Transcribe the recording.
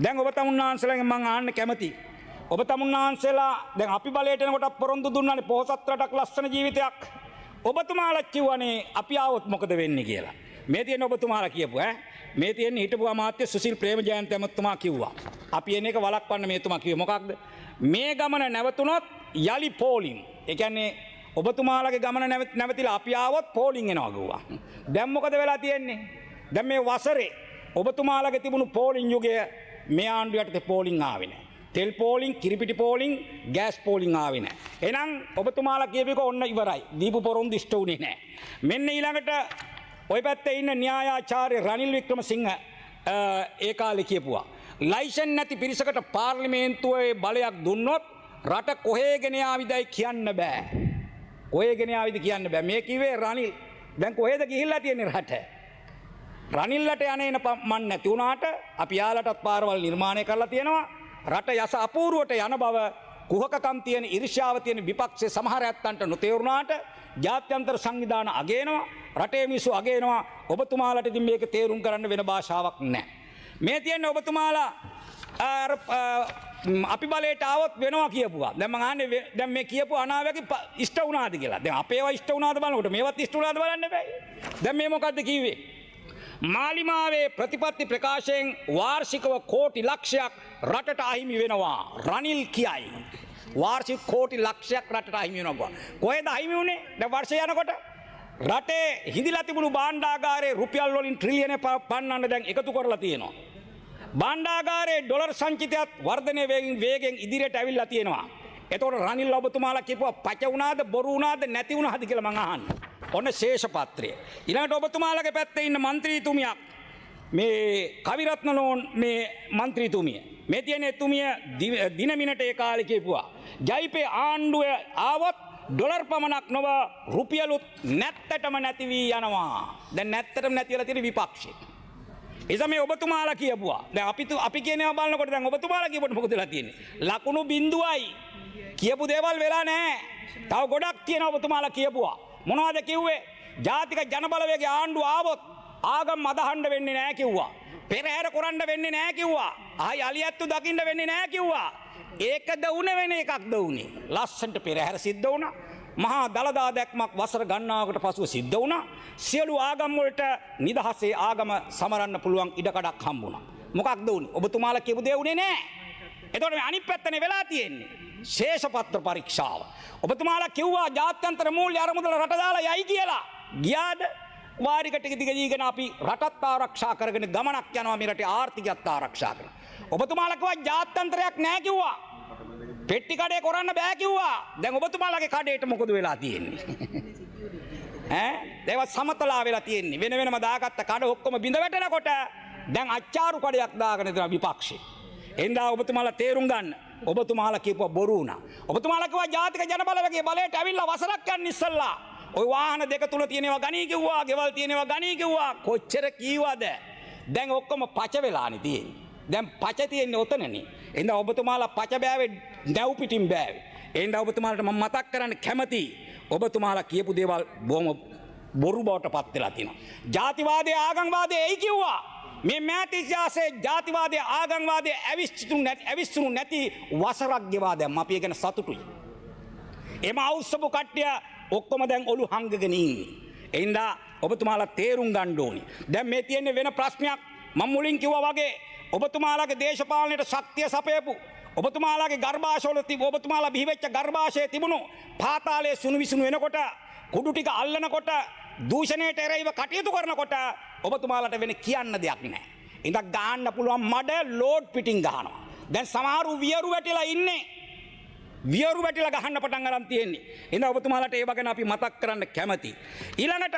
දැන් ඔබ තමුන්නාන්සලාගෙන් මම අහන්න කැමතියි. ඔබ තමුන්නාන්සලා දැන් අපි බලයට එනකොට පොරොන්දු දුන්නානේ පොහොසත් රටක් ලස්සන ජීවිතයක්. ඔබතුමාලා කිව්වනේ අපි ආවොත් මොකද වෙන්නේ කියලා. මේ තියෙන ඔබතුමාලා කියපු මේ තියෙන හිටපු අමාත්‍ය සුසිල් ප්‍රේමජයන්ත ඇමතුමා කිව්වා. අපි එන එක වළක්වන්න මේතුමා කිව්වේ මොකක්ද? මේ ගමන නැවතුනොත් යලි පෝලිං. ඒ කියන්නේ ඔබතුමාලගේ ගමන නැවතිලා අපි ආවොත් පෝලිං එනවා කිව්වා. දැන් මොකද වෙලා තියෙන්නේ? දැන් මේ වසරේ ඔබතුමාලගේ තිබුණු පෝලිං යුගය මේ ආණ්ඩුවට පෝලිං ආවේ නැහැ. තෙල් පෝලිං, කිරිපිටි පෝලිං, ගෑස් පෝලිං ආවේ නැහැ. එහෙනම් ඔබතුමාලා කියපේක ඔන්න ඉවරයි. දීපු පොරොන්දු ඉෂ්ට වුණේ නැහැ. මෙන්න ඊළඟට ඔය පැත්තේ ඉන්න න්‍යායාචාර්ය රනිල් වික්‍රමසිංහ ඒ කාලේ කියපුවා. ලයිසන් නැති පිරිසකට පාර්ලිමේන්තුවේ බලයක් දුන්නොත් රට කොහෙගෙන යාවිදයි කියන්න බෑ. කොහෙගෙන යාවිද කියන්න බෑ. මේ කිව්වේ රනිල්. දැන් කොහෙද ගිහිල්ලා තියෙන්නේ රට? රනිල්ලට යන්නේන මන් නැති වුණාට අපි යාලටත් පාරවල් නිර්මාණය කරලා තියෙනවා. රට යස අපූර්වට යන බව කුහකකම් තියෙන ඉරිෂාව තියෙන විපක්ෂයේ සමහර ඇත්තන්ට නොතේරුණාට ජාත්‍යන්තර සංවිධාන අගයනවා. රටේ මිනිස්සු අගයනවා. ඔබතුමාලට ඉතින් මේක තේරුම් කරන්න වෙන භාෂාවක් නැහැ. මේ තියෙන්නේ ඔබතුමාලා අපි බලයට ආවොත් වෙනවා කියපුවා. දැන් මම අහන්නේ දැන් මේ කියපු අනාවැකි ඉෂ්ට වුණාද කියලා. දැන් අපේවා ඉෂ්ට වුණාද බලනකොට මේවත් ඉෂ්ට වුණාද බලන්න බෑ. දැන් මේ මොකද්ද කිව්වේ? මාලිමාවේ ප්‍රතිපත්ති ප්‍රකාශයෙන් වාර්ෂිකව කෝටි ලක්ෂයක් රටට අහිමි වෙනවා. රනිල් කියයි. වාර්ෂික කෝටි ලක්ෂයක් රටට අහිමි වෙනවා. කොහෙද අහිමි වුණේ? දැන් වර්ෂය යනකොට රටේ හිඳිලා තිබුණු භාණ්ඩාගාරයේ රුපියල් වලින් ට්‍රිලියන පන්නන්න දැන් එකතු කරලා තියෙනවා. භාණ්ඩාගාරයේ ඩොලර් සංචිතයත් වර්ධනය වේගෙන් ඉදිරියට ඇවිල්ලා තියෙනවා. එතකොට රනිල් ඔබතුමාලා කියපුවා පච වුණාද බොරු වුණාද නැති වුණාද කියලා මං අහන්නේ. ඔන්න ශේෂ පත්‍රය. ඊළඟට ඔබතුමාලගේ පැත්තේ ඉන්න മന്ത്രിතුමියක් මේ කවිරත්න ලෝන් මේ മന്ത്രിතුමිය. මේ තියෙන එතුමිය දින මිනට ඒ කාලේ කියපුවා. ජයිපේ ආණ්ඩුව ආවොත් ඩොලර් පමණක් නොව රුපියලුත් නැත්තටම නැති වී යනවා. දැන් නැත්තටම නැති වෙලා තියෙන විපක්ෂේ. එසම මේ ඔබතුමාලා කියපුවා. දැන් අපි කියනවා බලනකොට දැන් ඔබතුමාලා කියපොත් මොකද වෙලා තියෙන්නේ? ලකුණු බිඳුවයි. කියපු දේවල් වෙලා නැහැ. තව ගොඩක් තියෙනවා ඔබතුමාලා කියපුවා. මොනවද කිව්වේ? ජාතික ජනබලවේගයේ ආණ්ඩුව ආවොත් ආගම් අදහන්න වෙන්නේ නැහැ කිව්වා. පෙරහැර කරන්න වෙන්නේ නැහැ කිව්වා. ආයි අලියැත්තු දකින්න වෙන්නේ නැහැ කිව්වා. ඒකද උනේ වෙන එකක්ද උනේ? ලස්සන්ට පෙරහැර සිද්ධ වුණා. මහා දලදා දැක්මක් වසර ගණනාවකට පසුව සිද්ධ වුණා. සියලු ආගම් වලට නිදහසේ ආගම සමරන්න පුළුවන් ඉඩකඩක් හම්බුණා. මොකක්ද උනේ? ඔබතුමාලා කියපු දේ උනේ නැහැ. එතකොට මේ අනිත් පැත්තනේ වෙලා තියෙන්නේ. ශේෂපත්‍ර පරීක්ෂාව. ඔබතුමාලා කිව්වා ජාත්‍යන්තර මූල්‍ය අරමුදල රට දාලා යයි කියලා. ගියාද? වාරිකට දිගදීගෙන අපි රටත් ආරක්ෂා කරගෙන ගමනක් යනවා මේ රටේ ආර්ථිකයත් ආරක්ෂා කරගෙන. ඔබතුමාලා කිව්වා ජාත්‍යන්තරයක් නැහැ කිව්වා. පෙට්ටි කඩේ කරන්න බෑ කිව්වා. දැන් ඔබතුමාලාගේ කඩේට මොකද වෙලා තියෙන්නේ? ඒවත් සමතලා වෙලා තියෙන්නේ. වෙන වෙනම දාගත්ත කඩ ඔක්කොම බිඳ වැටෙනකොට දැන් අච්චාරු කඩයක් දාගෙන ඉඳලා විපක්ෂේ. එන්දා ඔබතුමාලා තේරුම් ගන්න. ඔබතුමාලා කියපුවා බොරු වුණා. ඔබතුමාලා කිව්වා ජාතික ජනබලවේගයේ බලයට ඇවිල්ලා වසරක් යන්න ඉස්සල්ලා ওই වාහන දෙක තුල තියෙනවා ගණී කිව්වා, ගෙවල් තියෙනවා ගණී කිව්වා. කොච්චර කීවද? දැන් ඔක්කොම පච වෙලානේ තියෙන්නේ. දැන් පච තියෙන්නේ ඔතනනේ. එහෙනම් ඔබතුමාලා පච බෑවේ නැව් පිටින් බෑවේ. එහෙනම් ඔබතුමාලට මම මතක් කරන්න කැමතියි. ඔබතුමාලා කියපු දේවල් බොහොම බොරු බවට පත් වෙලා තියෙනවා. ජාතිවාදයේ ආගම්වාදයේ එයි කිව්වා. මේ මෑත ඉතිහාසයේ ජාතිවාදයේ ආගම්වාදයේ ඇවිස්සුණු නැති වසරක් ගෙවා දැම්ම අපි ඒ ගැන සතුටුයි. එම අවුස්සපු කට්ටිය ඔක්කොම දැන් ඔලු හංගගෙන ඉන්නේ. එහෙනම් ඔබතුමාලා තේරුම් ගන්න ඕනි. දැන් මේ තියෙන්නේ වෙන ප්‍රශ්නයක්. මම මුලින් කිව්වා වගේ ඔබතුමාලාගේ දේශපාලනයට ශක්තිය සපයපු ඔබතුමාලාගේ ගර්භාෂවල ඔබතුමාලා බිහිවෙච්ච ගර්භාෂයේ තිබුණු පාතාලයේ සුණු විසුණු වෙනකොට කුඩු ටික අල්ලනකොට දූෂණයට එරෙහිව කටයුතු කරනකොට ඔබතුමාලට වෙන කියන්න දෙයක් නැහැ. ඉඳක් ගහන්න පුළුවන් මඩ ලෝඩ් පිටින් ගහනවා. දැන් සමහරු වියරු වැටිලා ඉන්නේ. වියරු වැටිලා ගහන්න පටන් ගන්න තියෙන්නේ. ඉතින් ඔබතුමාලට ඒ වගේ අපි මතක් කරන්න කැමතියි. ඊළඟට